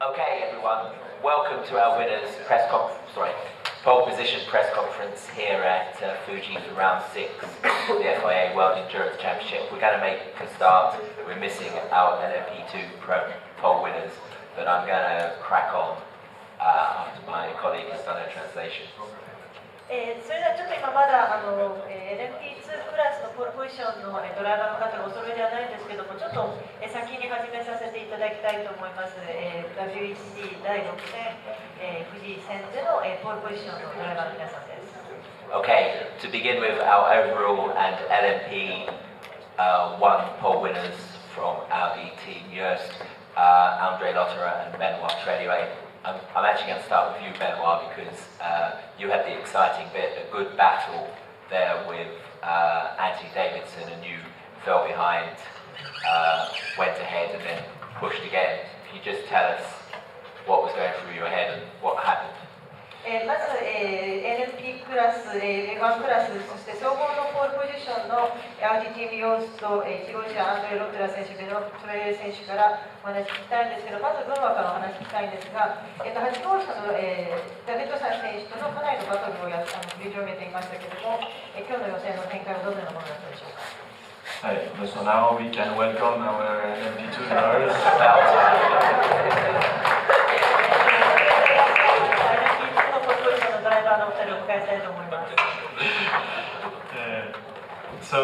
Okay, everyone, welcome to our winners pole position press conference here at Fuji for round 6 of the FIA World Endurance Championship. We're going to make a start. We're missing our LMP2 pole winners, but I'm going to crack on after my colleague has done a translation. それではちょっと今まだLMP2 クラスのポールポジションのドライバーの方がお揃いではないんですけども、ちょっと先に始めさせていただきたいと思います。WEC 第6戦富士戦でのポールポジションのドライバーの皆さんです。Okay, to begin with, our overall and LMP1 pole winners from Audi Team Joest, Andre Lotterer and Benoit Treluet. I'm actually going to start with you, Benoit, because you had the exciting bit, a good battle there with Anthony Davidson, and you fell behind, went ahead and then pushed again. Can you just tell us what was going through your head and what happened? まず、LMP クラス、1クラス、そして総合のポールポジションのアウディティム・ヨースと1号車アンドレ・ロトラ選手、ベノ・トレー選手からお話聞きたいんですけど、まず群馬からお話聞きたいんですが、8号車の、ダビッドソン選手とのかなりのバトルを繰り広げていましたけれども、今日の予選の展開はどのようなものだったでしょうか。はい、so now we can welcome our LMP2 drivers. So,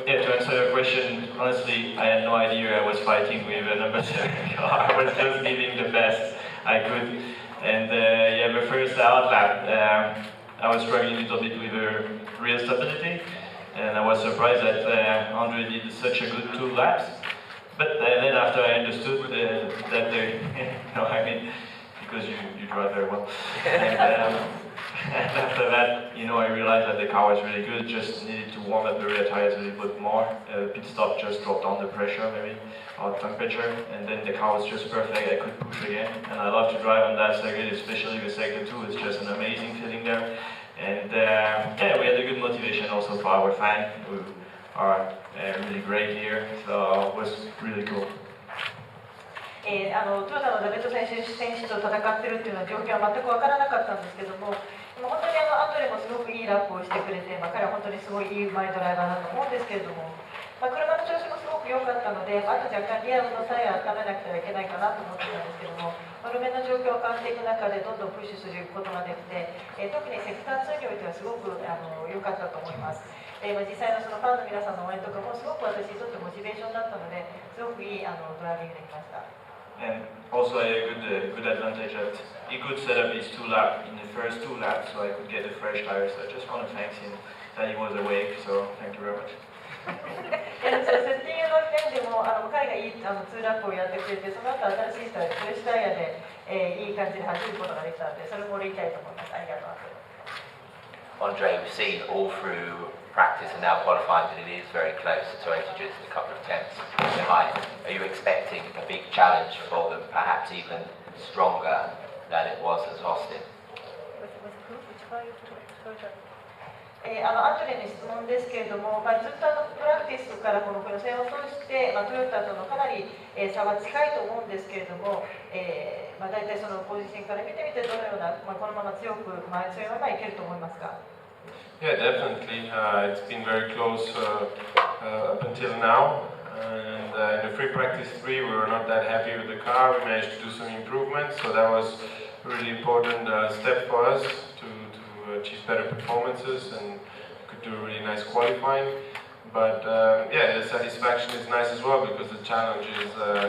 yeah, to answer your question, honestly, I had no idea I was fighting with a number 7 car. I was just giving the best I could. And yeah, the first out lap, I was struggling a little bit with the rear stability. And I was surprised that Andre did such a good 2 laps. But then after I understood that no, I mean, because you drive very well. And after that, you know, I realized that the car was really good, just needed to warm up the rear tires a little bit more. Pit stop just dropped down the pressure, maybe, or temperature, and then the car was just perfect, I could push again. And I love to drive on that circuit, especially the sector 2, it's just an amazing feeling there. And yeah, we had a good motivation also for our fans, who are really great here, so it was really cool. トヨタのダビッド選手と戦っているというような状況は全く分からなかったんですけども、本当にアンドレもすごくいいラップをしてくれて、彼は本当にすごいいい前ドライバーだと思うんですけれども、車の調子もすごく良かったので、あと若干リアルのタイヤを温めなくてはいけないかなと思ってたんですけども、路面の状況が変わっていく中でどんどんプッシュすることができて、特にセクター2においてはすごく良かったと思います。実際のそのファンの皆さんの応援とかもすごく私にとってモチベーションだったので、すごくいいドライビングできました。And also I had a good advantage that he could set up his 2 laps in the first 2 laps, so I could get the fresh tires. So I just want to thank him that he was awake, so thank you very much. セッティングの点でも彼がいい2ラップをやってくれて、その後新しいフレッシュタイヤで、いい感じで走ることができたので、それも言いたいと思います。ありがとうございます。 Andre, we've seen all through practice and now qualifying that it is very close, so it's just a couple of tenths behind. Are you expecting a big challenge for them, perhaps even stronger than it was at Austin? アンドレの質問ですけれども、ずっとプラクティスからこの予選を通して、トヨタとのかなり差は近いと思うんですけれども、大体そのポジションから見てみてどのような、このまま強いままいけると思いますか。Yeah, definitely. It's been very close up until now. And in the free practice 3, we were not that happy with the car. We managed to do some improvements, so that was a really important step for us to achieve better performances and could do really nice qualifying. But yeah, the satisfaction is nice as well because the challenge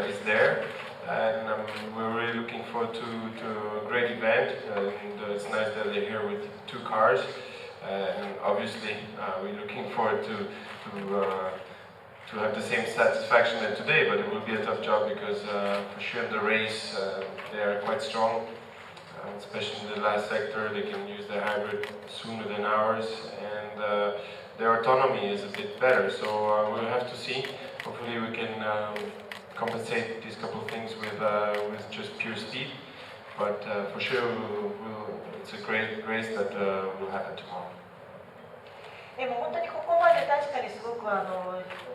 is there. And we're really looking forward to a great event. And it's nice that they're here with 2 cars. And obviously, we're looking forward to have the same satisfaction as today, but it will be a tough job because for sure in the race they are quite strong, especially in the last sector. They can use their hybrid sooner than ours, and their autonomy is a bit better. So we'll have to see. Hopefully, we can compensate these couple of things with just pure speed. But for sure, it's a great race that will happen tomorrow. でも本当にここまで確かにすごく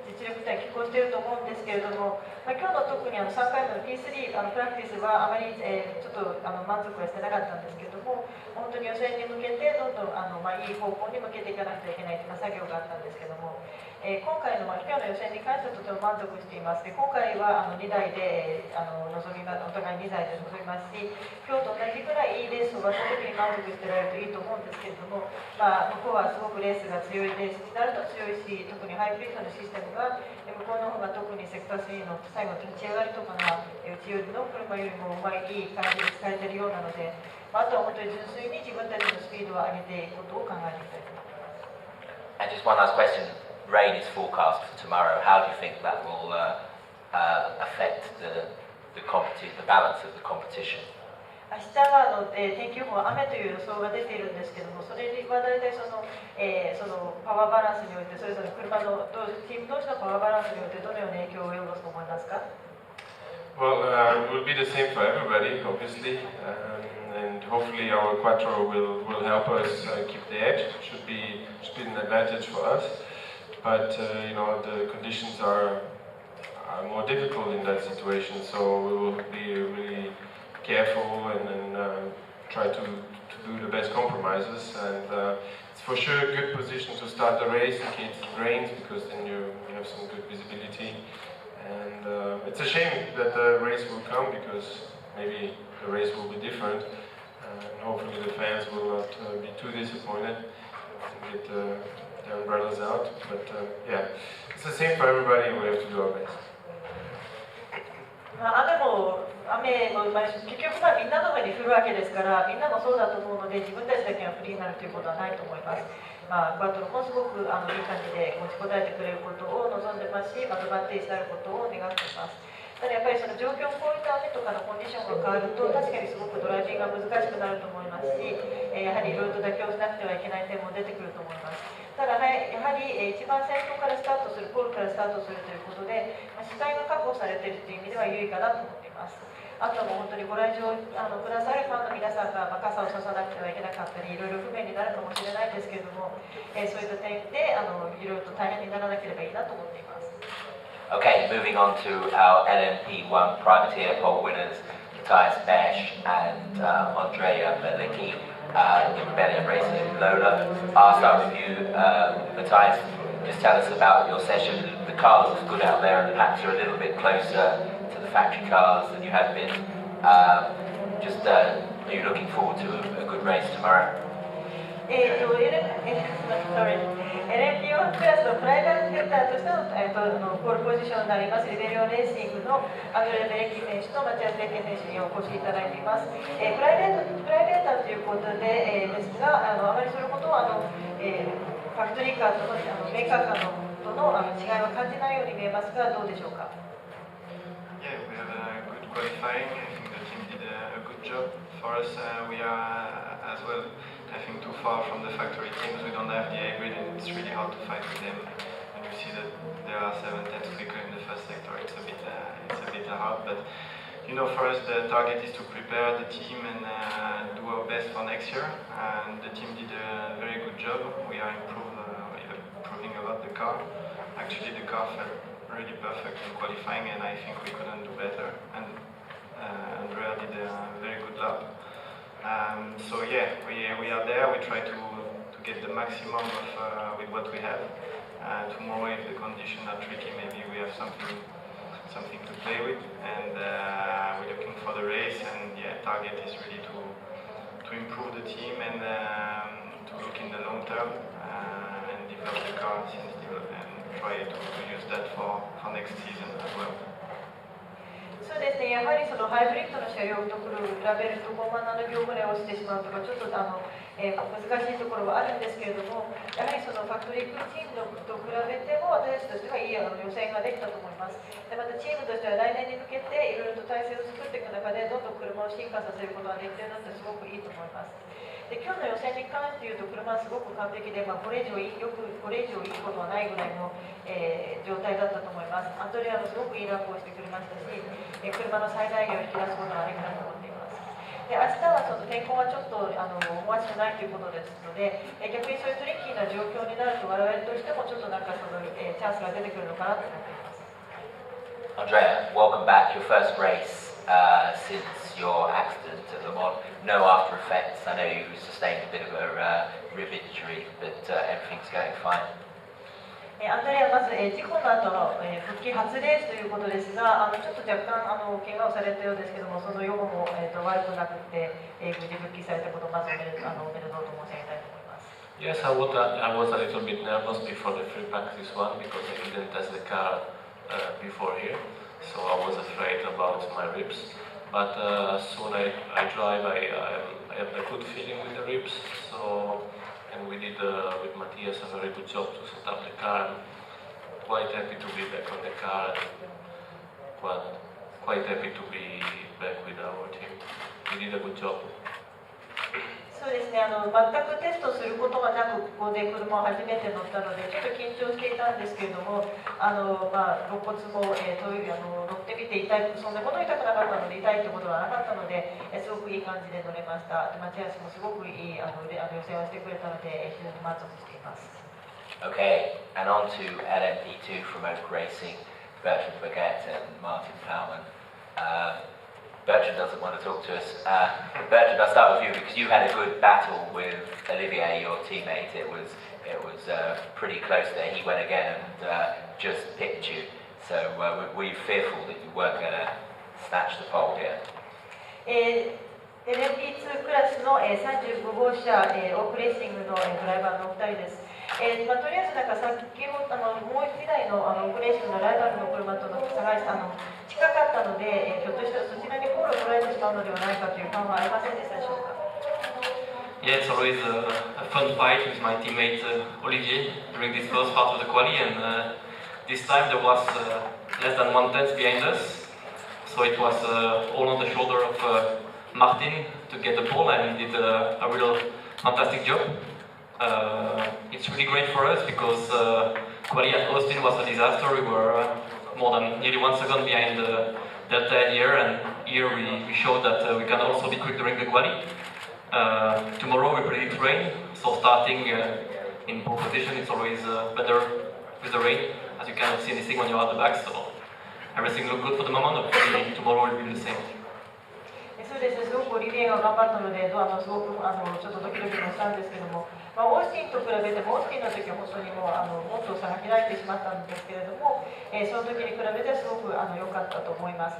実力対拮抗していると思うんですけけれども、今日の特に3回目の P3 プラクティスはあまり、ちょっと満足はしてなかったんですけれども、本当に予選に向けてどんどんいい方向に向けていかなくちゃいけないという作業があったんですけども、今回の、今日の予選に関してはとても満足しています。で今回は2台で臨みます、お互い2台で臨みますし、今日と同じくらいいいレースを終わった時に満足してられるといいと思うんですけれども、向こうはすごくレースが強いレースになると強いし、特にハイブリッドのシステムが向こうの方が特にセクター3の最後の立ち上がりとかがうちよりの車よりもうまいいい感じで使えているようなので、あとは本当に純粋に自分たちのスピードを上げていくことを考えていきたいと思います。And just one last question. Rain is forecast for tomorrow. How do you think that will affect the balance of the competition? 明日は天気予報は雨という予想が出ているんですけども、それは大体そのパワーバランスにおいて、それぞれ車のチーム同士のパワーバランスにおいてどのような影響を及ぼすと思いますか？ Well, it will be the same for everybody, obviously, and hopefully our Quattro will help us keep the edge. Should be an advantage for us. But the conditions are more difficult in that situation, so we will be really careful and try to do the best compromises. And it's for sure a good position to start the race in case it rains, because then you have some good visibility. And it's a shame that the race will come, because maybe the race will be different, and hopefully the fans will not be too disappointed and get the umbrellas out. But yeah, it's the same for everybody, and we have to do our best. 雨も結局みんなの上に降るわけですから、みんなもそうだと思うので、自分たちだけがフリーになるということはないと思います。クワトロもすごくいい感じで持ちこたえてくれることを望んでますし、アドバンテージであることを願っています。ただやっぱりその状況を超えた雨とかのコンディションが変わると、確かにすごくドライビングが難しくなると思いますし、やはりいろいろと妥協しなくてはいけない点も出てくると思います。ただ、やはり一番先頭からスタートする、ポールからスタートするということで、視界が確保されているという意味では優位かなと思っています。あとはもう本当にご来場くださるファンの皆さんが傘を差さなくてはいけなかったり、いろいろ不便になるかもしれないですけれども、そういった点でいろいろと大変にならなければいいなと思っています。Okay, moving on to our LMP1 privateer pole winners, Matthias Besch and Andrea Melicki, the Rebellion Racing Lola. I'll start with you, Matthias. Just tell us about your session. The cars look good out there, and the laps are a little bit closer to the factory cars than you have been. Are you looking forward to a good race tomorrow? LMP1 クラスのプライベートヘッダーとしてのポールポジションになりますリベリオレーシングのアドレベレキ選手とマチアス・レッケ選手にお越しいただいています。プライベーターということで、ですがあまりそれほどファクトリーカーとのメーカーカーとの違いは感じないように見えますが、どうでしょうか。Yeah, we have a good qualifying. I think the team did a good job. For us, we are as well, I think, too far from the factory teams. We don't have the hybrid, and it's really hard to fight with them. When you see that there are 7 tenths quicker in the first sector, it's a bit hard. But for us, the target is to prepare the team and do our best for next year. And the team did a very good job. We are improving a lot the car. Actually, the car felt really perfect in qualifying, and I think we couldn't do better. And Andrea did a very good lap. So yeah, we are there. We try to get the maximum with what we have. Tomorrow, if the conditions are tricky, maybe we have something to play with. And we're looking for the race. And yeah, target is really to improve the team and to look in the long term and develop the car and try to use that for next season as well. そうですね、やはりそのハイブリッドの車両と比べると5万7秒ぐらい落ちてしまうとかちょっと難しいところはあるんですけれども、やはりそのファクトリークチームと比べても私たちとしてはいい予選ができたと思います。でまたチームとしては来年に向けていろいろと体制を作っていく中でどんどん車を進化させることができているのってすごくいいと思います。で今日の予選に関して言うと車はすごく完璧で、これ以上いいことはないぐらいの、状態だったと思います。アンドレアもすごくいいラップをしてくれましたし、車の最大限を引き出すことができたと思っています。で明日はその天候がちょっと思わしくないということですので、逆にそういうトリッキーな状況になると我々としてもちょっとその、チャンスが出てくるのかなと思っています。Andrea, welcome back. Your first race since your accident at Le Mans. No after effects. I know you sustained a bit of a rib injury, but everything's going fine. アンドレアはまず、事故の後の、復帰初レースということですが、ちょっと若干怪我をされたようですけども、その予後も、悪くなくて、無事復帰されたことをまずおめでとうと申し上げたいと思います。Yes, I was a little bit nervous before the free practice one because I didn't test the car before here, so I was afraid about my ribs. But as soon as I drive, I have a good feeling with the ribs. So, and we did with Matthias a very good job to set up the car. I'm quite happy to be back on the car. And quite happy to be back with our team. We did a good job. そうですね、全くテストすることがなくここで車を初めて乗ったのでちょっと緊張していたんですけれども肋骨も、乗ってみて痛いそんなこと痛くなかったので痛いってことはなかったのですごくいい感じで乗れましたマティアスもすごくいい予選をしてくれたので非常に満足しています Okay, and on to LMP2 from Oak Racing, Bertrand Baguette and Martin Plowman. Bertrand doesn't want to talk to us. Bertrand, I'll start with you because you had a good battle with Olivier, your teammate. It was pretty close there. He went again and just picked you. So were you fearful that you weren't going to snatch the pole here? LMP2 クラスの35号車オークレーシングのドライバーのお二人です。とりあえずさっきもう一台のオークレーシングのライバルの車との差が近かったので、ひょっとしたらそちらにポールを取られてしまうのではないかという不安はありませんでしたでしょうか。Yeah, it's always a fun fight with my teammate Olivier during this first part of the quali, and this time there was less than 1/10 behind us, so it was all on the shoulder of Martin to get the pole, and he did a real fantastic job. It's really great for us because quali at Austin was a disaster. We were more than nearly 1 second behind the Delta here, and here we showed that we can also be quick during the quali. Tomorrow we predict rain, so starting in pole position it's always better with the rain, as you cannot see anything when you're at the back, so everything looks good for the moment. Hopefully tomorrow will be the same. そうですね、すごくオリビエが頑張ったのですごくちょっとドキドキもしたんですけども、オースティンと比べてもオースティンの時は本当にもっと差が開いてしまったんですけれども、その時に比べてすごく良かったと思います。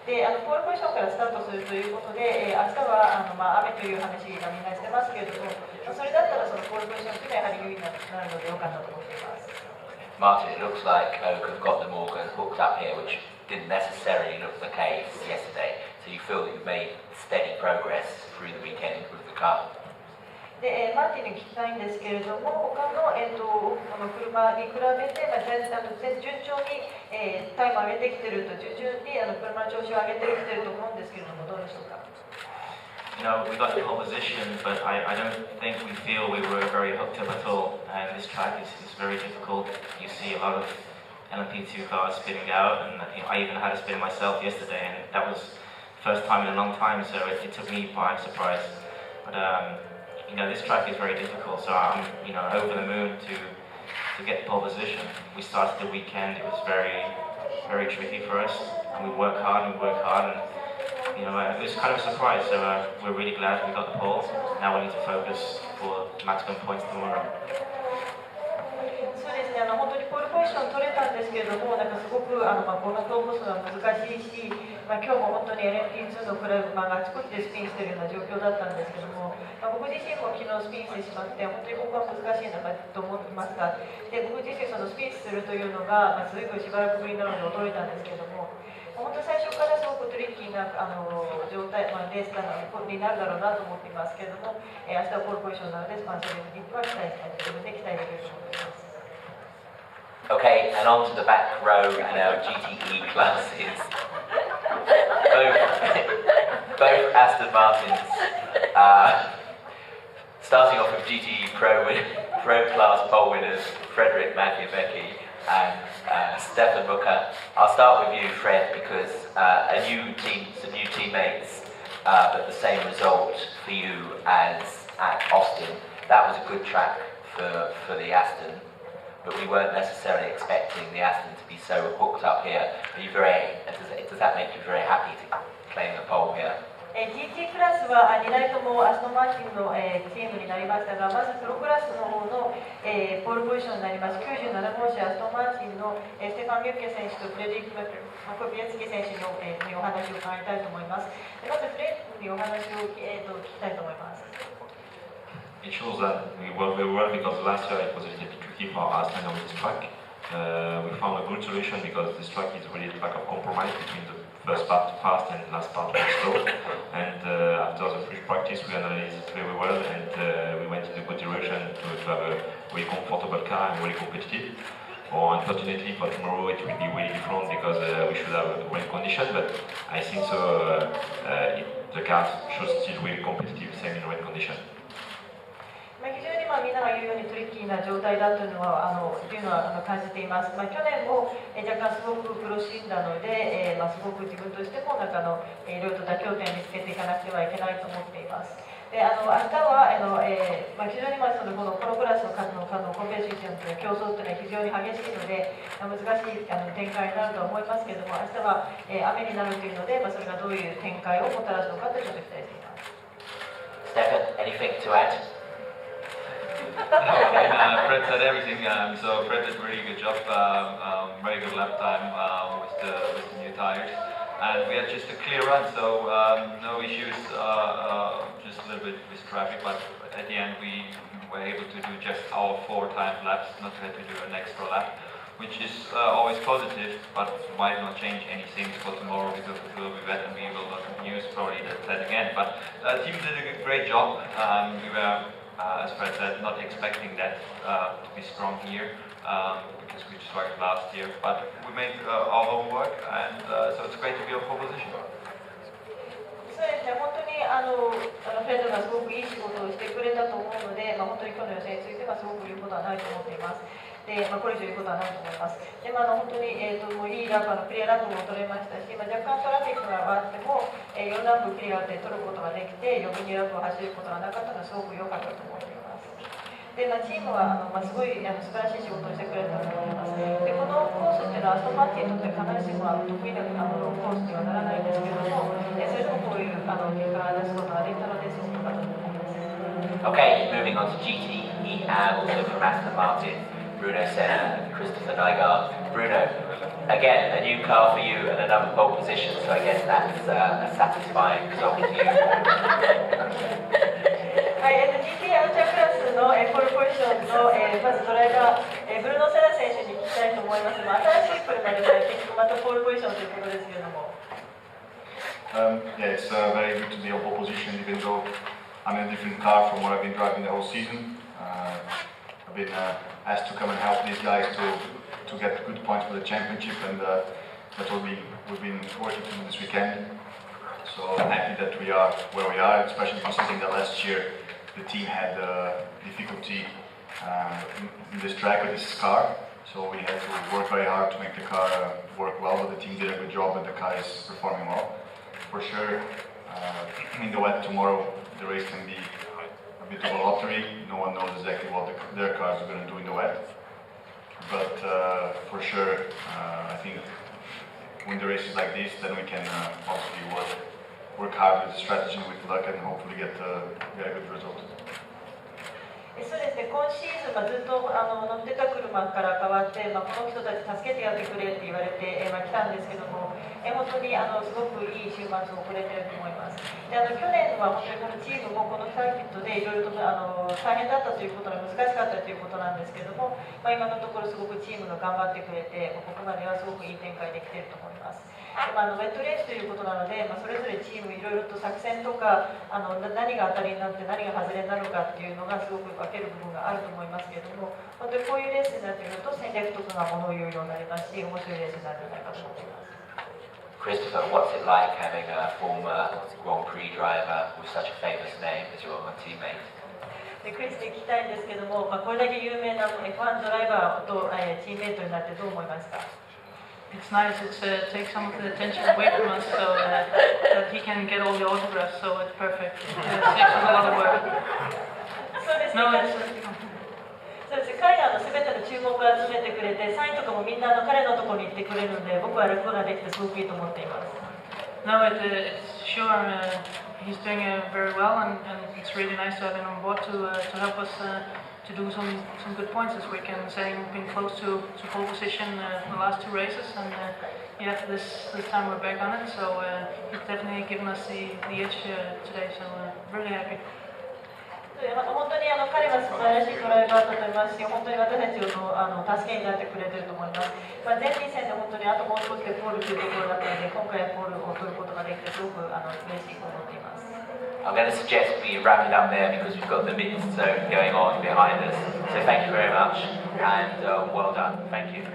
でポールポジションからスタートするということで、明日は雨という話がみんなしてますけれども、それだったらそのポールポジションというのはやはり優位になるので良かったと思っています。Martin, it looks like Oak have got them all hooked up here, which didn't necessarily look the case yesterday. So you feel that you've made steady progress through the weekend with the car? でマーティンに聞きたいんですけれども、他の、車に比べて、順調に、タイムを上げてきていると、順調に車の調子を上げてきていると思うんですけれども、どうでしょうか。You know, we got the pole position, but I don't think we feel we were very hooked up at all. And this track is very difficult. You see a lot of LMP2 cars spinning out, and I even had a spin myself yesterday, and that was first time in a long time, so it took me by surprise. But you know, this track is very difficult, so I'm over the moon to get the pole position. We started the weekend; it was very tricky for us, and we worked hard, and it was kind of a surprise. So we're really glad we got the pole. Now we need to focus for maximum points tomorrow. そうですね、本当にポールポジション取れたんですけれども、すごくこのトーコスは難しいし、今日も本当に LMP2 の車があちこちでスピンしているような状況だったんですけども、僕自身も昨日スピンしてしまって、本当にここは難しいなと思ってました。で、僕自身そのスピンするというのが、ずいぶんしばらくぶりなので驚いたんですけども、本当に最初からすごくトリッキーな状態、レースになるだろうなと思っていますけれども、明日はポールポジションなので、それには期待したい、自分で期待できると思います。Okay, and on to the back row and our GTE classes. both Aston Martins. Starting off with GTE Pro class pole winners, Frederick Machiavecchi and Stefan Mucker. I'll start with you, Fred, because some new teammates, but the same result for you as at Austin. That was a good track for the Aston. but we weren't necessarily expecting the Aston to be so hooked up here. Are you very, does that make you very happy to claim the pole here? GT クラスは2台ともアストンマーティンのチームになりましたが、まずプロクラスの方のポールポジションになります97号車アストンマーティンのステファン・ミュッケ選手とフレデリック・マコビエツキ選手にお話を伺いたいと思います。まずフレッドにお話を聞きたいと思います。It shows that we worked very well because last year it was a little bit tricky for us and on this track. We found a good solution because this track is really a track of compromise between the first part fast and last part slow. And after the free practice we analyzed it very well and we went in a good direction to have a really comfortable car and really competitive. Unfortunately for tomorrow it will be really different because we should have a rain condition, but I think so the car should still really competitive same in rain condition. 非常にみんなが言うようにトリッキーな状態だというのは感じています。去年も若干すごく苦しんだので、すごく自分としてもいろいろと妥協点を見つけていかなくてはいけないと思っています。で明日は非常にこのクラスの数のコンペティションという競争というのは非常に激しいので難しい展開になると思いますけれども、明日は雨になるというので、それがどういう展開をもたらすのかというのを期待しています。Stefan, anything to add? Fred said everything, so Fred did a really good job, very good lap time with the new tires. And we had just a clear run, so no issues, just a little bit with traffic, but at the end we were able to do just our 4-time laps, not had to do an extra lap, which is always positive, but might not change anything for tomorrow because it will be wet and we will not use probably that again. But the team did a great job. We were, as Fred said, not expecting that to be strong here because we struggled last year, but we made our homework and so it's great to be on pole position. そうですね、本当にフレッドがすごくいい仕事をしてくれたと思うので、本当に今日の予選についてはすごく言うことはないと思っています。で、これ以上言うことはないと思います。で、本当にもういいラップクリアラップも取れましたし、若干トラフィックがあっても4ラップクリアで取ることができて、余分にラップを走ることがなかったのはすごく良かったと思っています。で、チームはすごい素晴らしい仕事をしてくれたと思います。で、このコースっていうのはアストンマーティンにとって必ずしも得意なコースにはならないんですけれども、それでもこういう結果を出すことができたのですごく良かったと思います。Okay, moving on to GT, and also from Aston Martin, Bruno Senna and Christopher Nygaard. Bruno, again, a new car for you and another pole position, so I guess that's a satisfying result for you. はい、GT アウトクラスのポールポジションのまずドライバー、ブルーノ・セナ選手に聞きたいと思います。新しい車で結局またポールポジションということですけれども。Yeah, it's very good to be on pole position, even though I'm in a different car from what I've been driving the whole season. I've been asked to come and help these guys to get good points for the championship, and that's what we've been working on this weekend. So I'm happy that we are where we are, especially considering that last year the team had difficulty in this track with this car. So we had to work very hard to make the car work well, but the team did a good job and the car is performing well. For sure, in the wet tomorrow, the race can be a bit of a lottery. No one knows exactly what their cars are going to do in the wet. But for sure, I think when the race is like this, then we can possibly work hard with the strategy, with luck, and hopefully get a good result. そうですね、今シーズンずっと乗ってた車から変わって、この人たち助けてやってくれって言われて、来たんですけども、本当にすごくいい週末を送れてると思います。で去年は本当にこのチームもこのサーキットでいろいろと大変だったということが難しかったということなんですけども、今のところすごくチームが頑張ってくれて、ここまではすごくいい展開できていると思います。ウェットレースということなので、それぞれチームいろいろと作戦とか何が当たりになって何が外れになるかっていうのがすごく分ける部分があると思いますけれども、本当にこういうレースになってくると戦略とかがものを言うようになりますし、面白いレースになるんじゃないかと思っています。Christopher, what's it like having a former Grand Prix driver with such a famous name as your teammate? クリスに聞きたいんですけども、これだけ有名な F1 ドライバーとチームメイトになってどう思いますか？ It's nice, it takes some of the attention away from us so that he can get all the autographs, so it's perfect. It saves a lot of work. そうですね。No, そそうです。彼が全ての注目を集めてくれて、サインとかもみんな彼のところに行ってくれるので、僕は楽ができてすごくいいと思っています。No, it's sure he's doing very well, and it's really nice to have him on board to help us to do some good points this weekend. Saying being close to pole position the last two races, and yeah, this time we're back on it. So he's definitely given us the edge today. So really happy. 本当に彼は素晴らしいドライバーだと思いますし、本当に私たちの助けになってくれていると思います。前日戦で本当にあともう少しでポールというところだったので、今回はポールを取ることができてすごく嬉しいと思っています。I'm going to suggest we wrap it up there because we've got the mid zone going on behind us. So thank you very much and well done. Thank you.